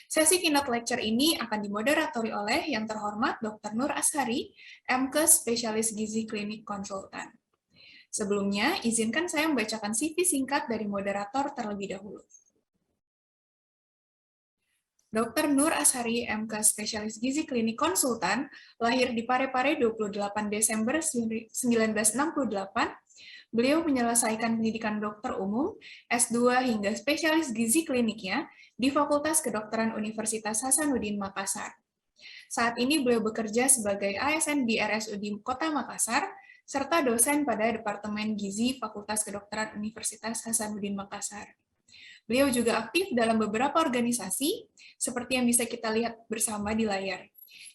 Sesi keynote lecture ini akan dimoderatori oleh yang terhormat Dr. Nur Ashari, MKes Spesialis Gizi Klinik Konsultan. Sebelumnya, izinkan saya membacakan CV singkat dari moderator terlebih dahulu. Dr. Nur Ashari, MKes Spesialis Gizi Klinik Konsultan, lahir di Parepare 28 Desember 1968. Beliau menyelesaikan pendidikan dokter umum, S2 hingga spesialis gizi kliniknya di Fakultas Kedokteran Universitas Hasanuddin Makassar. Saat ini beliau bekerja sebagai ASN di RSUD Kota Makassar, serta dosen pada Departemen Gizi Fakultas Kedokteran Universitas Hasanuddin Makassar. Beliau juga aktif dalam beberapa organisasi, seperti yang bisa kita lihat bersama di layar.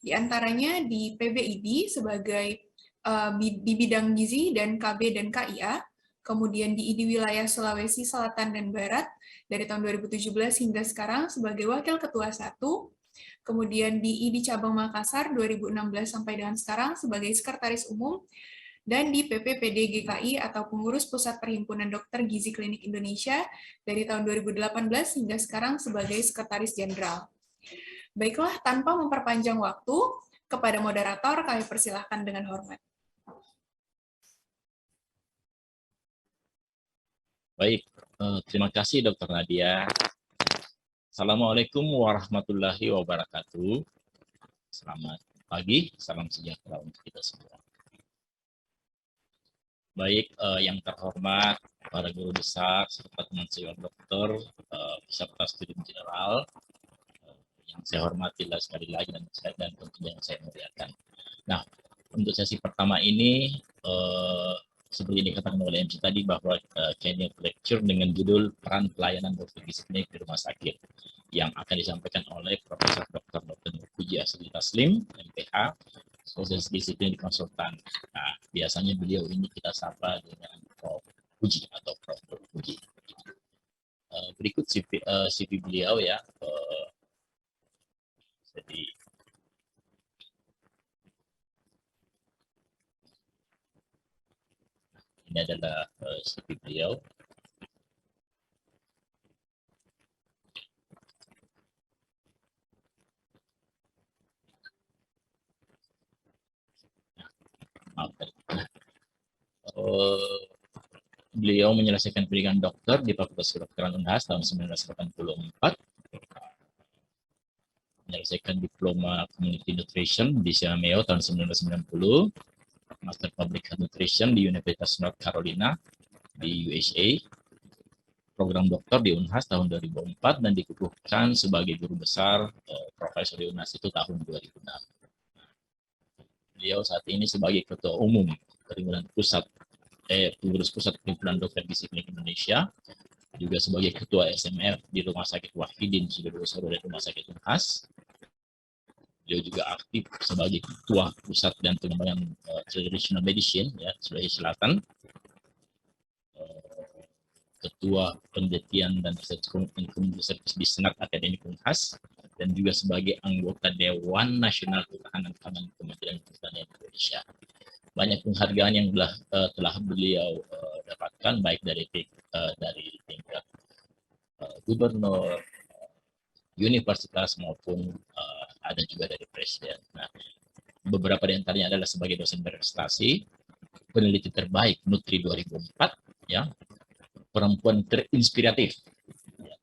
Di antaranya di PBID sebagai di bidang gizi dan KB dan KIA, kemudian di ID wilayah Sulawesi Selatan dan Barat dari tahun 2017 hingga sekarang sebagai Wakil Ketua 1, kemudian di ID Cabang Makassar 2016 sampai dengan sekarang sebagai Sekretaris Umum, dan di PPPD GKI atau Pengurus Pusat Perhimpunan Dokter Gizi Klinik Indonesia dari tahun 2018 hingga sekarang sebagai Sekretaris Jenderal. Baiklah, tanpa memperpanjang waktu, kepada moderator kami persilahkan dengan hormat. Baik, terima kasih Dr. Nadia. Assalamualaikum warahmatullahi wabarakatuh. Selamat pagi, salam sejahtera untuk kita semua. Baik, yang terhormat para guru besar serta teman senior dokter, peserta studi general, yang saya hormati sekali lagi dan tentunya yang saya muliakan. Nah, untuk sesi pertama ini, seperti dikatakan oleh MC tadi bahwa keynote lecture dengan judul peran pelayanan dokter gizi klinik di rumah sakit yang akan disampaikan oleh Profesor Dr. Nur Puji Asri Taslim, MPH, Spesialis Gizi Klinik Konsultan. Nah, biasanya beliau ini kita sapa dengan Prof. Puji atau Prof. Puji. Berikut CV beliau ya. Jadi ini adalah CV beliau. Beliau menyelesaikan pendidikan dokter di Fakultas Kedokteran Unhas tahun 1984, menyelesaikan diploma Community Nutrition di Siameo tahun 1990, Master Public Health Nutrition di Universitas North Carolina di USA, program dokter di Unhas tahun 2004, dan dikukuhkan sebagai guru besar profesor di Unhas itu tahun 2006. Beliau saat ini sebagai Ketua Umum Perhimpunan Pengurus Pusat Perhimpunan Dokter Gizi Klinik Indonesia, juga sebagai Ketua SMF di Rumah Sakit Wahidin Sudiroso dan Rumah Sakit Unhas. Beliau juga aktif sebagai Ketua Pusat dan Pengembangan Traditional Medicine ya, Sulawesi Selatan, Ketua Penelitian dan Riset di Senat Akademik Unhas, dan juga sebagai anggota Dewan Nasional Ketahanan Pangan Kementerian Pertanian Indonesia. Banyak penghargaan yang telah beliau dapatkan, baik dari tingkat gubernur, universitas, maupun ada juga dari presiden. Nah, beberapa di antaranya adalah sebagai dosen berprestasi, peneliti terbaik Nutri 2004, ya, perempuan terinspiratif, ya,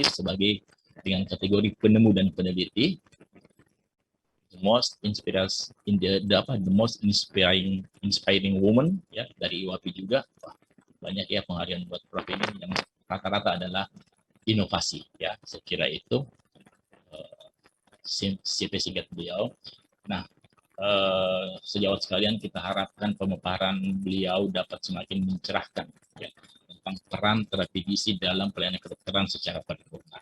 sebagai dengan kategori penemu dan peneliti, the most inspiring woman ya dari IWAPI juga. Wah, banyak ya penghargaan buat Prof ini yang rata-rata adalah inovasi ya. Saya kira itu CV singkat beliau. Nah, sejawat sekalian, kita harapkan pemaparan beliau dapat semakin mencerahkan ya, tentang peran terapi gizi dalam pelayanan kedokteran secara paripurna.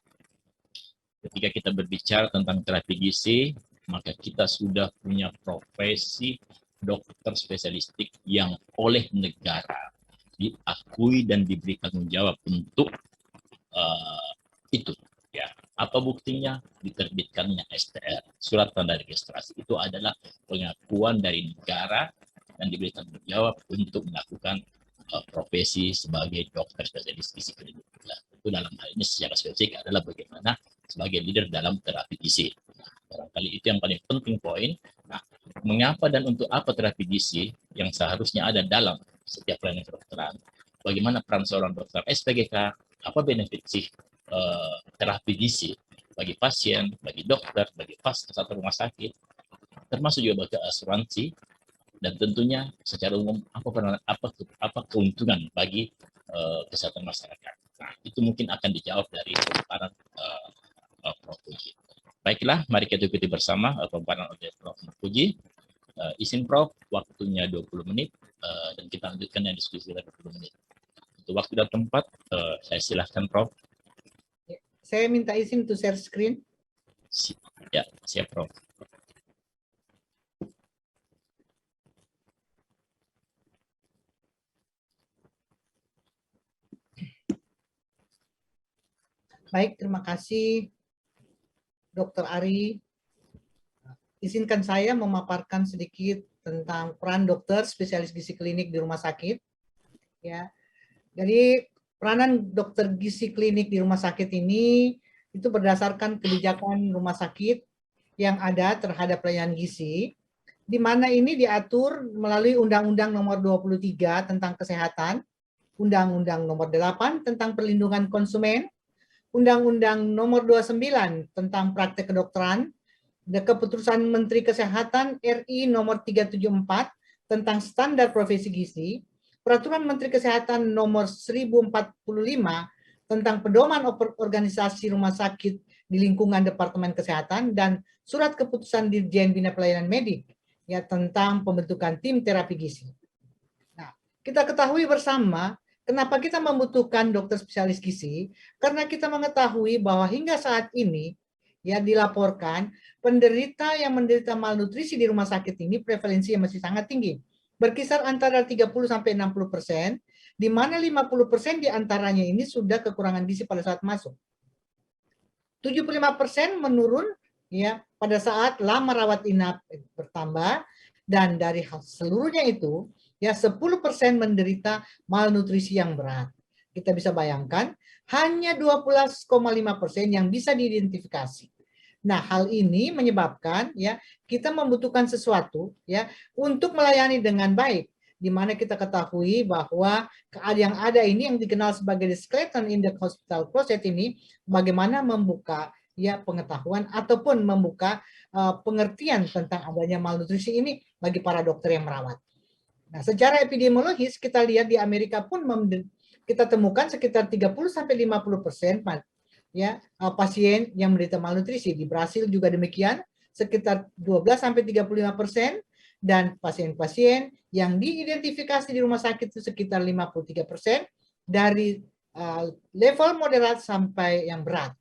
Ketika kita berbicara tentang terapi gizi, maka kita sudah punya profesi dokter spesialistik yang oleh negara diakui dan diberi tanggung jawab untuk itu. Ya, apa buktinya? Diterbitkannya STR, surat tanda registrasi. Itu adalah pengakuan dari negara dan diberi tanggung jawab untuk melakukan profesi sebagai dokter spesialis gizi klinik. Itu dalam hal ini secara spesifik adalah bagaimana sebagai leader dalam terapi gizi. Barangkali itu yang paling penting poin. Nah, mengapa dan untuk apa terapi gizi yang seharusnya ada dalam setiap pelayanan kedokteran? Bagaimana peran seorang dokter SPGK? Apa benefit sih terapi gizi bagi pasien, bagi dokter, bagi vaskes atau rumah sakit, termasuk juga bagi asuransi, dan tentunya secara umum apa keuntungan bagi kesehatan masyarakat. Nah, itu mungkin akan dijawab dari pemaparan Prof. Puji. Baiklah, mari kita ikuti bersama pemaparan oleh Prof. Puji. Izin Prof, waktunya 20 menit dan kita lanjutkan yang diskusi 20 menit. Untuk waktu dan tempat, saya silahkan Prof. Saya minta izin untuk share screen. Ya, siap Prof. Baik, terima kasih Dr. Ari. Izinkan saya memaparkan sedikit tentang peran dokter spesialis gizi klinik di rumah sakit. Ya, jadi peranan dokter gizi klinik di rumah sakit ini itu berdasarkan kebijakan rumah sakit yang ada terhadap pelayanan gizi, di mana ini diatur melalui Undang-Undang Nomor 23 tentang Kesehatan, Undang-Undang Nomor 8 tentang Perlindungan Konsumen, Undang-Undang Nomor 29 tentang Praktek Kedokteran, Keputusan Menteri Kesehatan RI Nomor 374 tentang Standar Profesi Gizi, Peraturan Menteri Kesehatan Nomor 1045 tentang Pedoman Organisasi Rumah Sakit di lingkungan Departemen Kesehatan, dan Surat Keputusan Dirjen Bina Pelayanan Medik ya tentang pembentukan tim terapi gizi. Nah, kita ketahui bersama kenapa kita membutuhkan dokter spesialis gizi, karena kita mengetahui bahwa hingga saat ini ya dilaporkan penderita yang menderita malnutrisi di rumah sakit ini prevalensinya masih sangat tinggi, berkisar antara 30-60%, di mana 50% diantaranya ini sudah kekurangan gizi pada saat masuk. 75% menurun ya pada saat lama rawat inap bertambah, dan dari seluruhnya itu ya 10% menderita malnutrisi yang berat. Kita bisa bayangkan hanya 12,5% yang bisa diidentifikasi. Nah, hal ini menyebabkan ya kita membutuhkan sesuatu ya untuk melayani dengan baik, di mana kita ketahui bahwa yang ada ini yang dikenal sebagai the skeleton in the hospital closet ini, bagaimana membuka ya pengetahuan ataupun membuka pengertian tentang adanya malnutrisi ini bagi para dokter yang merawat. Nah, secara epidemiologis kita lihat di Amerika pun kita temukan sekitar 30-50% ya pasien yang menderita malnutrisi. Di Brasil juga demikian, sekitar 12-35%, dan pasien-pasien yang diidentifikasi di rumah sakit itu sekitar 53% dari level moderat sampai yang berat.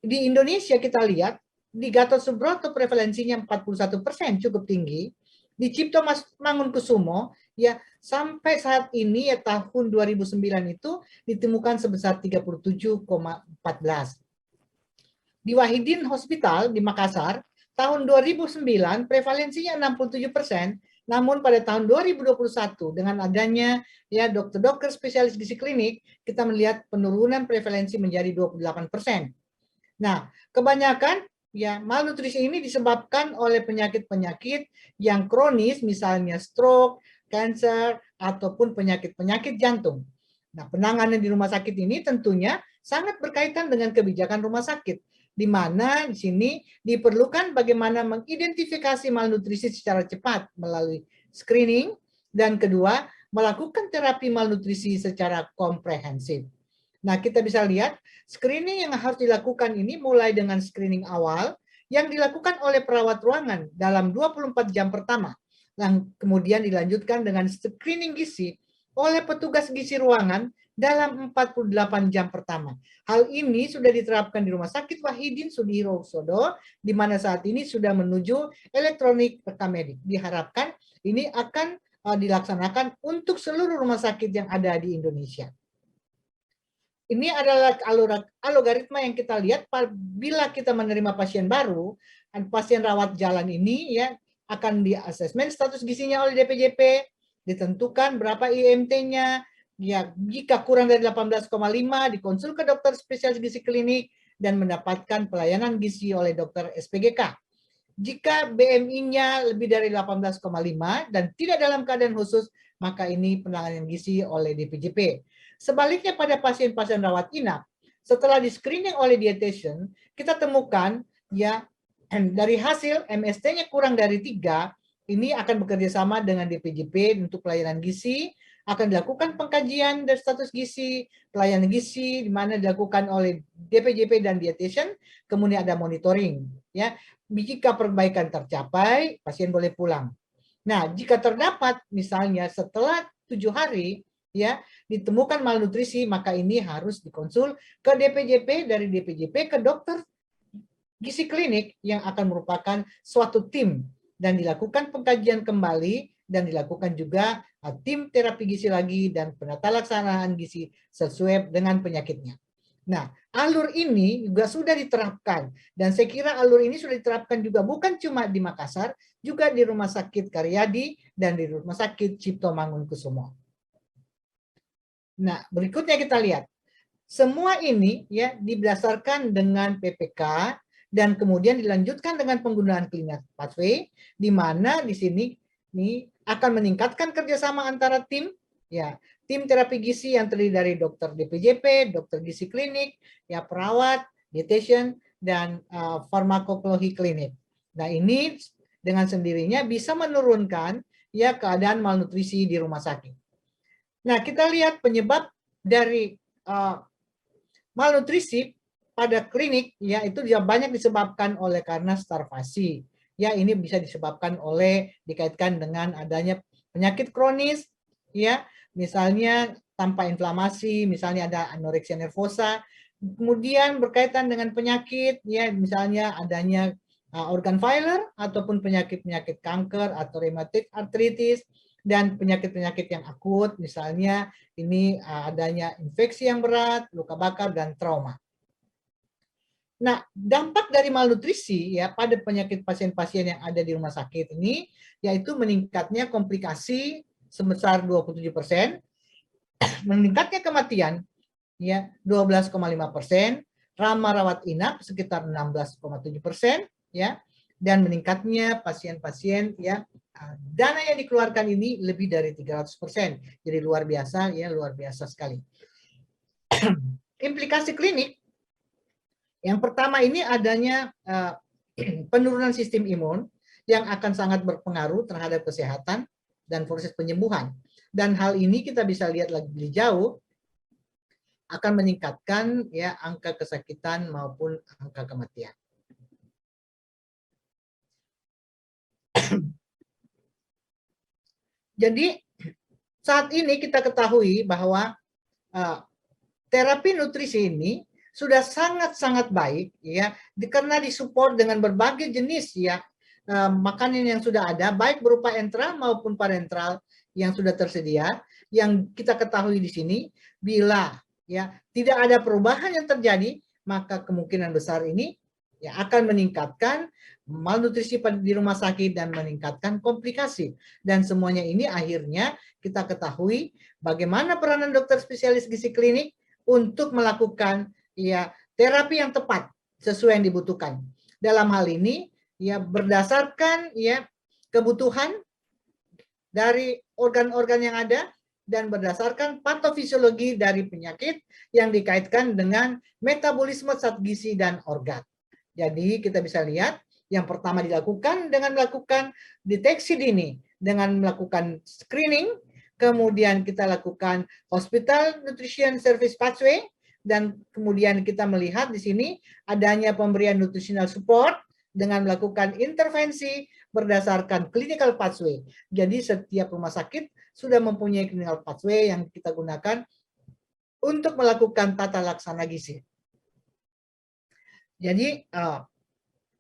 Di Indonesia kita lihat di Gatot Subroto prevalensinya 41%, cukup tinggi. Di Cipto Mangunkusumo ya sampai saat ini ya tahun 2009 itu ditemukan sebesar 37,14. Di Wahidin Hospital di Makassar tahun 2009 prevalensinya 67%, namun pada tahun 2021 dengan adanya ya dokter-dokter spesialis gizi klinik, kita melihat penurunan prevalensi menjadi 28%. Nah, kebanyakan ya malnutrisi ini disebabkan oleh penyakit-penyakit yang kronis, misalnya stroke, kanker, ataupun penyakit-penyakit jantung. Nah, penanganan di rumah sakit ini tentunya sangat berkaitan dengan kebijakan rumah sakit, di mana di sini diperlukan bagaimana mengidentifikasi malnutrisi secara cepat melalui screening, dan kedua, melakukan terapi malnutrisi secara komprehensif. Nah, kita bisa lihat screening yang harus dilakukan ini mulai dengan screening awal yang dilakukan oleh perawat ruangan dalam 24 jam pertama, dan kemudian dilanjutkan dengan screening gizi oleh petugas gizi ruangan dalam 48 jam pertama. Hal ini sudah diterapkan di Rumah Sakit Wahidin Sudirohusodo, di mana saat ini sudah menuju elektronik rekam medik. Diharapkan ini akan dilaksanakan untuk seluruh rumah sakit yang ada di Indonesia. Ini adalah algoritma yang kita lihat bila kita menerima pasien baru, pasien rawat jalan ini ya akan di-asesmen status gizinya oleh DPJP, ditentukan berapa IMT-nya, ya jika kurang dari 18,5 dikonsul ke dokter spesialis gizi klinik, dan mendapatkan pelayanan gizi oleh dokter SPGK. Jika BMI-nya lebih dari 18,5 dan tidak dalam keadaan khusus, maka ini penanganan gizi oleh DPJP. Sebaliknya pada pasien-pasien rawat inap, setelah di screening oleh dietitian, kita temukan ya dari hasil MST-nya kurang dari 3, ini akan bekerja sama dengan DPJP untuk pelayanan gizi, akan dilakukan pengkajian dari status gizi, pelayanan gizi di mana dilakukan oleh DPJP dan dietitian, kemudian ada monitoring ya. Jika perbaikan tercapai, pasien boleh pulang. Nah, jika terdapat misalnya setelah 7 hari ya ditemukan malnutrisi, maka ini harus dikonsul ke DPJP, dari DPJP ke dokter gizi klinik yang akan merupakan suatu tim dan dilakukan pengkajian kembali dan dilakukan juga tim terapi gizi lagi dan penata laksanaan gizi sesuai dengan penyakitnya. Nah, alur ini juga sudah diterapkan dan saya kira alur ini sudah diterapkan juga bukan cuma di Makassar, juga di Rumah Sakit Karyadi dan di Rumah Sakit Cipto Mangunkusumo. Nah, berikutnya kita lihat. Semua ini ya didasarkan dengan PPK dan kemudian dilanjutkan dengan penggunaan clinical pathway, di mana di sini nih akan meningkatkan kerjasama antara tim ya. Tim terapi gizi yang terdiri dari dokter DPJP, dokter gizi klinik, ya perawat, dietitian, dan farmakologi klinik. Nah ini dengan sendirinya bisa menurunkan ya keadaan malnutrisi di rumah sakit. Nah kita lihat penyebab dari malnutrisi pada klinik ya itu juga banyak disebabkan oleh karena starvasi. Ya ini bisa disebabkan oleh dikaitkan dengan adanya penyakit kronis ya. Misalnya tanpa inflamasi, misalnya ada anoreksia nervosa, kemudian berkaitan dengan penyakit, ya misalnya adanya organ failure ataupun penyakit-penyakit kanker atau rheumatic arthritis dan penyakit-penyakit yang akut, misalnya ini adanya infeksi yang berat, luka bakar dan trauma. Nah, dampak dari malnutrisi ya pada penyakit pasien-pasien yang ada di rumah sakit ini yaitu meningkatnya komplikasi sebesar 27%, meningkatnya kematian ya 12,5%, lama rawat inap sekitar 16,7% ya, dan meningkatnya pasien-pasien ya dana yang dikeluarkan ini lebih dari 300%. Jadi luar biasa ya, luar biasa sekali. Implikasi klinik yang pertama ini adanya penurunan sistem imun yang akan sangat berpengaruh terhadap kesehatan dan proses penyembuhan. Dan hal ini kita bisa lihat lebih jauh akan meningkatkan ya angka kesakitan maupun angka kematian. Jadi saat ini kita ketahui bahwa terapi nutrisi ini sudah sangat-sangat baik ya karena disupport dengan berbagai jenis ya makanan yang sudah ada baik berupa enteral maupun parentral yang sudah tersedia. Yang kita ketahui di sini bila ya tidak ada perubahan yang terjadi maka kemungkinan besar ini ya akan meningkatkan malnutrisi di rumah sakit dan meningkatkan komplikasi. Dan semuanya ini akhirnya kita ketahui bagaimana peranan dokter spesialis gizi klinik untuk melakukan ya terapi yang tepat sesuai yang dibutuhkan. Dalam hal ini ya berdasarkan ya kebutuhan dari organ-organ yang ada dan berdasarkan patofisiologi dari penyakit yang dikaitkan dengan metabolisme zat gizi dan organ. Jadi kita bisa lihat yang pertama dilakukan dengan melakukan deteksi dini dengan melakukan screening, kemudian kita lakukan hospital nutrition service pathway dan kemudian kita melihat di sini adanya pemberian nutritional support dengan melakukan intervensi berdasarkan clinical pathway. Jadi setiap rumah sakit sudah mempunyai clinical pathway yang kita gunakan untuk melakukan tata laksana gizi. Jadi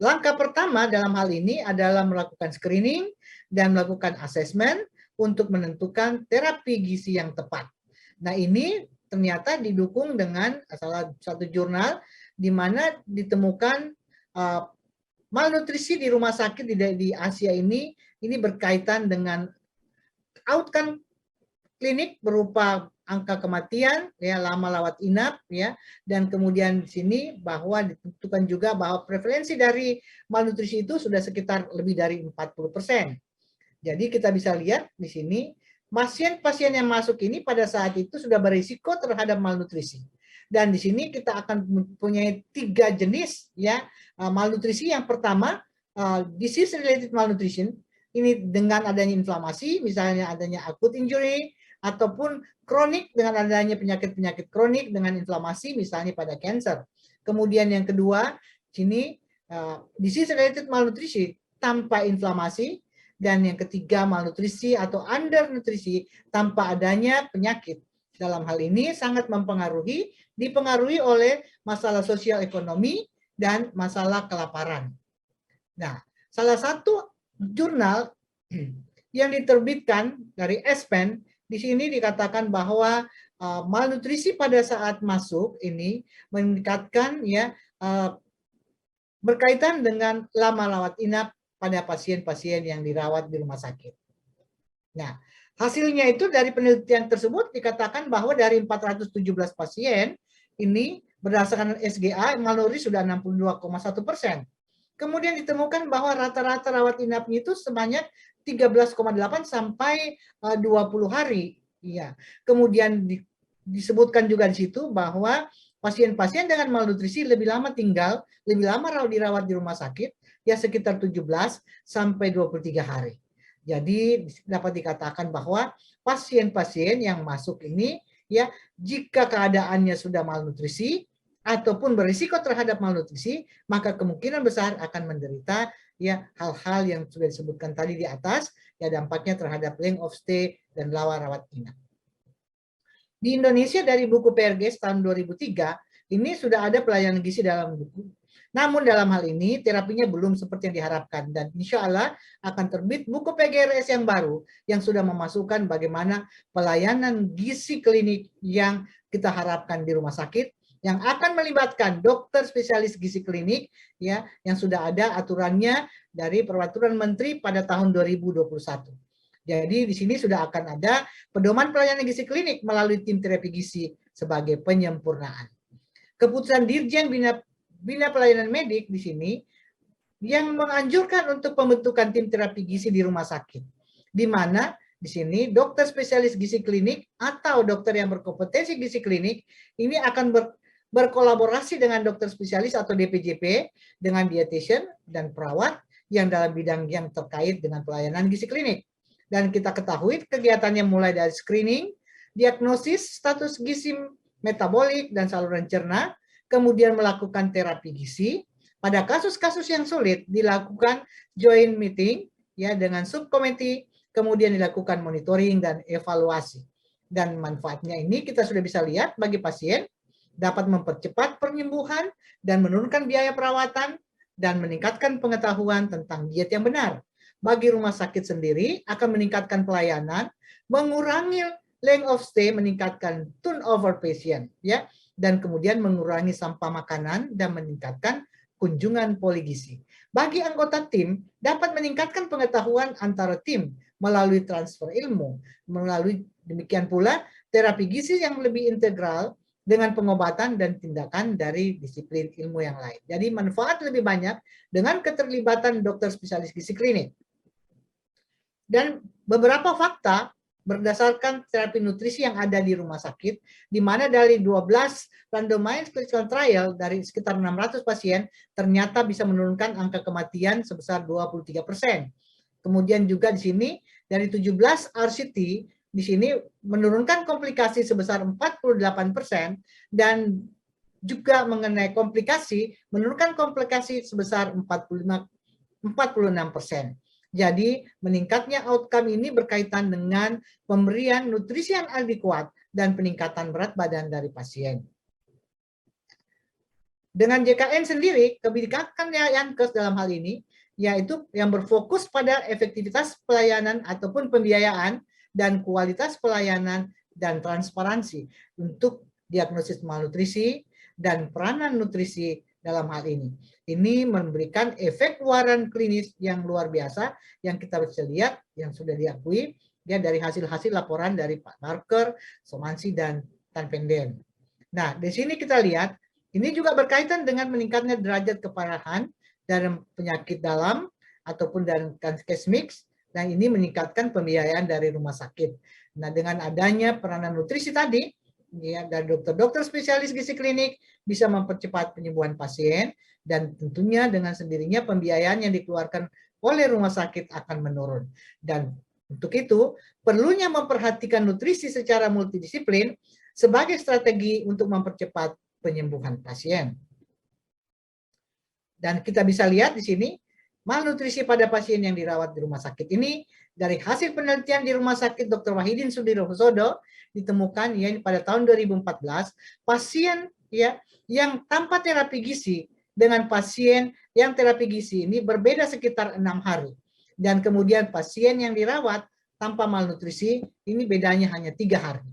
langkah pertama dalam hal ini adalah melakukan screening dan melakukan assessment untuk menentukan terapi gizi yang tepat. Nah ini ternyata didukung dengan salah satu jurnal di mana ditemukan malnutrisi di rumah sakit di Asia ini berkaitan dengan outcome klinik berupa angka kematian, ya, lama rawat inap, ya, dan kemudian di sini bahwa ditentukan juga bahwa prevalensi dari malnutrisi itu sudah sekitar lebih dari 40%. Jadi kita bisa lihat di sini pasien-pasien yang masuk ini pada saat itu sudah berisiko terhadap malnutrisi. Dan di sini kita akan mempunyai 3 jenis, ya, malnutrisi. Yang pertama, disease related malnutrition. Ini dengan adanya inflamasi, misalnya adanya acute injury, ataupun kronik dengan adanya penyakit-penyakit kronik dengan inflamasi, misalnya pada cancer. Kemudian yang kedua, sini disease related malnutrisi tanpa inflamasi, dan yang ketiga malnutrisi atau undernutrisi tanpa adanya penyakit. Dalam hal ini sangat dipengaruhi oleh masalah sosial ekonomi dan masalah kelaparan. Nah, salah satu jurnal yang diterbitkan dari ESPEN di sini dikatakan bahwa malnutrisi pada saat masuk ini meningkatkan, ya, berkaitan dengan lama rawat inap pada pasien-pasien yang dirawat di rumah sakit. Nah, hasilnya itu dari penelitian tersebut dikatakan bahwa dari 417 pasien ini berdasarkan SGA malnutrisi sudah 62,1%. Kemudian ditemukan bahwa rata-rata rawat inapnya itu sebanyak 13,8 sampai 20 hari. Iya. Kemudian disebutkan juga di situ bahwa pasien-pasien dengan malnutrisi lebih lama dirawat di rumah sakit, ya, sekitar 17 sampai 23 hari. Jadi dapat dikatakan bahwa pasien-pasien yang masuk ini, ya, jika keadaannya sudah malnutrisi ataupun berisiko terhadap malnutrisi, maka kemungkinan besar akan menderita, ya, hal-hal yang sudah disebutkan tadi di atas, ya, dampaknya terhadap length of stay dan lama rawat inap. Di Indonesia dari buku PRGS tahun 2003 ini sudah ada pelayanan gizi dalam buku. Namun dalam hal ini terapinya belum seperti yang diharapkan, dan insya Allah akan terbit buku PGRS yang baru yang sudah memasukkan bagaimana pelayanan gizi klinik yang kita harapkan di rumah sakit, yang akan melibatkan dokter spesialis gizi klinik, ya, yang sudah ada aturannya dari Peraturan Menteri pada tahun 2021. Jadi di sini sudah akan ada pedoman pelayanan gizi klinik melalui tim terapi gizi sebagai penyempurnaan. Keputusan Dirjen Bina Pelayanan Medik di sini yang menganjurkan untuk pembentukan tim terapi gizi di rumah sakit, di mana di sini dokter spesialis gizi klinik atau dokter yang berkompetensi gizi klinik ini akan berkolaborasi dengan dokter spesialis atau DPJP, dengan dietitian dan perawat yang dalam bidang yang terkait dengan pelayanan gizi klinik. Dan kita ketahui kegiatannya mulai dari screening, diagnosis status gizi metabolik dan saluran cerna, kemudian melakukan terapi gizi. Pada kasus-kasus yang sulit dilakukan joint meeting, ya, dengan subkomite, kemudian dilakukan monitoring dan evaluasi. Dan manfaatnya ini kita sudah bisa lihat bagi pasien, dapat mempercepat penyembuhan dan menurunkan biaya perawatan dan meningkatkan pengetahuan tentang diet yang benar. Bagi rumah sakit sendiri akan meningkatkan pelayanan, mengurangi length of stay, meningkatkan turnover patient, ya, dan kemudian mengurangi sampah makanan dan meningkatkan kunjungan poligizi. Bagi anggota tim dapat meningkatkan pengetahuan antara tim melalui transfer ilmu, melalui demikian pula terapi gizi yang lebih integral dengan pengobatan dan tindakan dari disiplin ilmu yang lain. Jadi manfaat lebih banyak dengan keterlibatan dokter spesialis gizi klinik. Dan beberapa fakta berdasarkan terapi nutrisi yang ada di rumah sakit, di mana dari 12 randomized clinical trial dari sekitar 600 pasien, ternyata bisa menurunkan angka kematian sebesar 23%. Kemudian juga di sini dari 17 RCT, di sini menurunkan komplikasi sebesar 48%, dan juga mengenai komplikasi, menurunkan komplikasi sebesar 46%. Jadi meningkatnya outcome ini berkaitan dengan pemberian nutrisi yang adekuat dan peningkatan berat badan dari pasien. Dengan JKN sendiri, kebijakan Yankes dalam hal ini, yaitu yang berfokus pada efektivitas pelayanan ataupun pembiayaan dan kualitas pelayanan dan transparansi untuk diagnosis malnutrisi dan peranan nutrisi dalam hal ini. Ini memberikan efek luaran klinis yang luar biasa yang kita bisa lihat, yang sudah diakui ya dari hasil-hasil laporan dari Pak Barker, Somansi, dan Tan Penden. Nah, di sini kita lihat, ini juga berkaitan dengan meningkatnya derajat keparahan dalam penyakit dalam ataupun dalam case mix, dan ini meningkatkan pembiayaan dari rumah sakit. Nah, dengan adanya peranan nutrisi tadi, ya, dan dokter-dokter spesialis gizi klinik bisa mempercepat penyembuhan pasien, dan tentunya dengan sendirinya pembiayaan yang dikeluarkan oleh rumah sakit akan menurun. Dan untuk itu, perlunya memperhatikan nutrisi secara multidisiplin sebagai strategi untuk mempercepat penyembuhan pasien. Dan kita bisa lihat di sini, malnutrisi pada pasien yang dirawat di rumah sakit ini, dari hasil penelitian di Rumah Sakit Dr. Wahidin Sudirohusodo, ditemukan ya pada tahun 2014, pasien ya yang tanpa terapi gizi dengan pasien yang terapi gizi ini berbeda sekitar 6 hari. Dan kemudian pasien yang dirawat tanpa malnutrisi ini bedanya hanya 3 hari.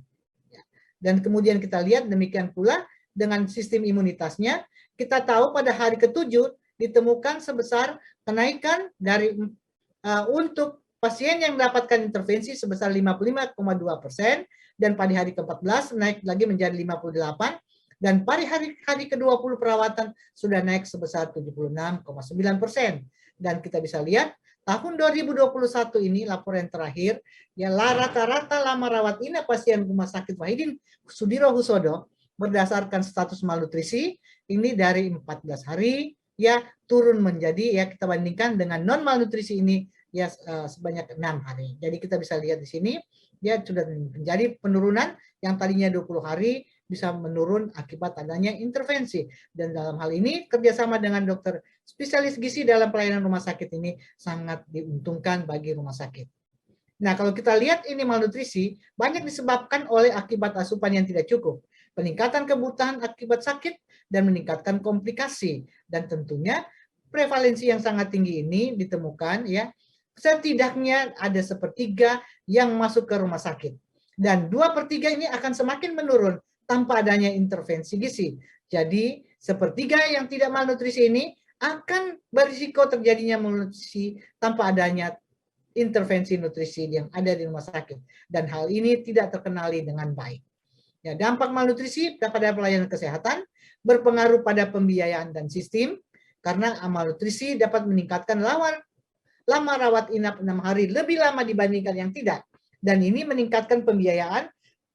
Dan kemudian kita lihat demikian pula dengan sistem imunitasnya, kita tahu pada hari ke-7 ditemukan sebesar kenaikan dari untuk pasien yang mendapatkan intervensi sebesar 55,2%, dan pada hari ke-14 naik lagi menjadi 58%, dan pada hari ke-20 perawatan sudah naik sebesar 76,9%. Dan kita bisa lihat tahun 2021 ini laporan terakhir, ya rata-rata lama rawat inap pasien Rumah Sakit Wahidin Sudirohusodo berdasarkan status malnutrisi ini dari 14 hari ya turun menjadi, ya kita bandingkan dengan non malnutrisi ini ya sebanyak 6 hari. Jadi kita bisa lihat di sini ya sudah menjadi penurunan yang tadinya 20 hari bisa menurun akibat adanya intervensi. Dan dalam hal ini kerjasama dengan dokter spesialis gizi dalam pelayanan rumah sakit ini sangat diuntungkan bagi rumah sakit. Nah, kalau kita lihat ini malnutrisi banyak disebabkan oleh akibat asupan yang tidak cukup, peningkatan kebutuhan akibat sakit, dan meningkatkan komplikasi. Dan tentunya prevalensi yang sangat tinggi ini ditemukan ya setidaknya ada sepertiga yang masuk ke rumah sakit, dan 2/3 ini akan semakin menurun tanpa adanya intervensi gizi. Jadi sepertiga yang tidak malnutrisi ini akan berisiko terjadinya malnutrisi tanpa adanya intervensi nutrisi yang ada di rumah sakit, dan hal ini tidak terkenali dengan baik. Ya, dampak malnutrisi pada pelayanan kesehatan berpengaruh pada pembiayaan dan sistem, karena malnutrisi dapat meningkatkan lama rawat inap 6 hari lebih lama dibandingkan yang tidak, dan ini meningkatkan pembiayaan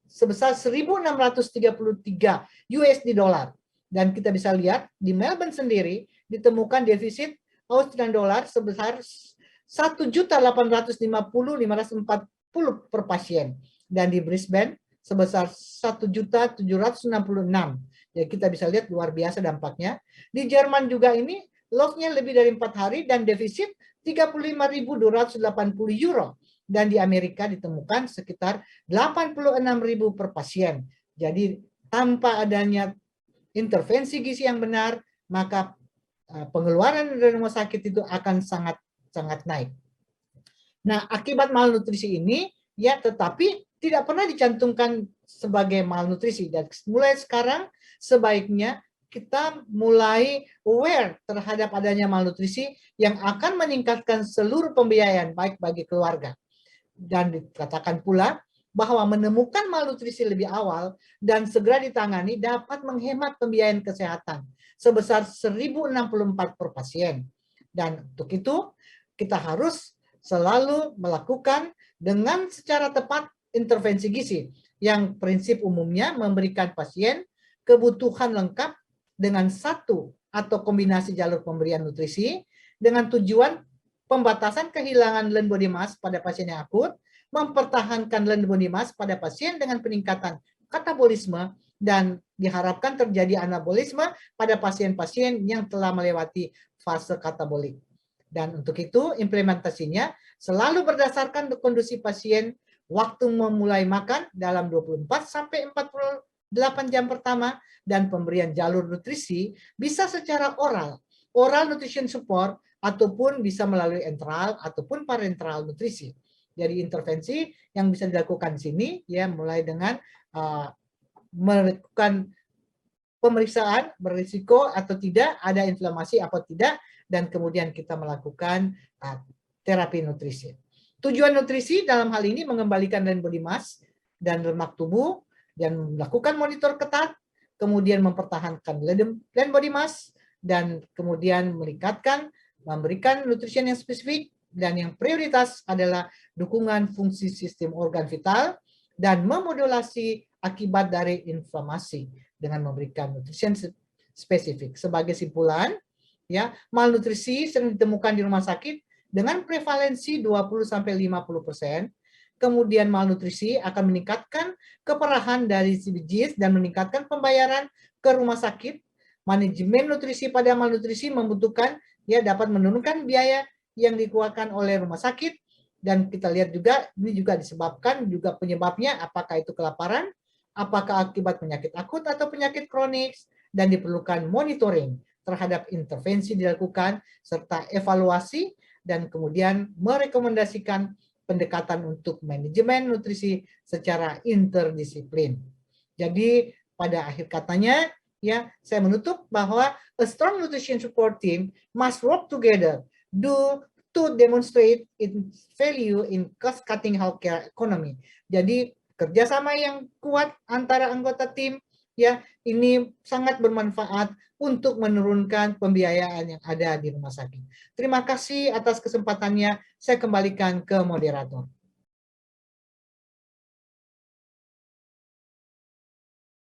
sebesar 1.633 USD dolar. Dan kita bisa lihat di Melbourne sendiri ditemukan defisit Australian dollar sebesar 1.850.540 per pasien, dan di Brisbane sebesar 1.766. Ya, kita bisa lihat luar biasa dampaknya. Di Jerman juga ini loss-nya lebih dari 4 hari dan defisit 35.280 euro. Dan di Amerika ditemukan sekitar 86.000 per pasien. Jadi tanpa adanya intervensi gizi yang benar, maka pengeluaran dari rumah sakit itu akan sangat naik. Nah, akibat malnutrisi ini ya tetapi tidak pernah dicantumkan sebagai malnutrisi, dan mulai sekarang sebaiknya kita mulai aware terhadap adanya malnutrisi yang akan meningkatkan seluruh pembiayaan baik bagi keluarga. Dan dikatakan pula bahwa menemukan malnutrisi lebih awal dan segera ditangani dapat menghemat pembiayaan kesehatan sebesar 1.064 per pasien. Dan untuk itu kita harus selalu melakukan dengan secara tepat intervensi gizi yang prinsip umumnya memberikan pasien kebutuhan lengkap dengan satu atau kombinasi jalur pemberian nutrisi dengan tujuan pembatasan kehilangan lean body mass pada pasien yang akut, mempertahankan lean body mass pada pasien dengan peningkatan katabolisme, dan diharapkan terjadi anabolisme pada pasien-pasien yang telah melewati fase katabolik. Dan untuk itu implementasinya selalu berdasarkan kondisi pasien, waktu memulai makan dalam 24 sampai 48 jam pertama, dan pemberian jalur nutrisi bisa secara oral nutrition support, ataupun bisa melalui enteral ataupun parenteral nutrisi. Jadi intervensi yang bisa dilakukan di sini ya mulai dengan melakukan pemeriksaan berisiko atau tidak, ada inflamasi atau tidak, dan kemudian kita melakukan terapi nutrisi. Tujuan nutrisi dalam hal ini mengembalikan lean body mass dan lemak tubuh dan melakukan monitor ketat, kemudian mempertahankan lean body mass, dan kemudian memberikan nutrisi yang spesifik, dan yang prioritas adalah dukungan fungsi sistem organ vital dan memodulasi akibat dari inflamasi dengan memberikan nutrisi spesifik. Sebagai simpulan, ya, malnutrisi sering ditemukan di rumah sakit dengan prevalensi 20-50%. Kemudian malnutrisi akan meningkatkan keparahan dari SDGs dan meningkatkan pembayaran ke rumah sakit. Manajemen nutrisi pada malnutrisi membutuhkan, ya, dapat menurunkan biaya yang dikeluarkan oleh rumah sakit. Dan kita lihat juga ini juga disebabkan juga penyebabnya, apakah itu kelaparan, apakah akibat penyakit akut atau penyakit kronis, dan diperlukan monitoring terhadap intervensi dilakukan serta evaluasi, dan kemudian merekomendasikan pendekatan untuk manajemen nutrisi secara interdisiplin. Jadi pada akhir katanya, ya, saya menutup bahwa a strong nutrition support team must work together to demonstrate its value in cost-cutting healthcare economy. Jadi kerjasama yang kuat antara anggota tim, ya, ini sangat bermanfaat untuk menurunkan pembiayaan yang ada di rumah sakit. Terima kasih atas kesempatannya. Saya kembalikan ke moderator.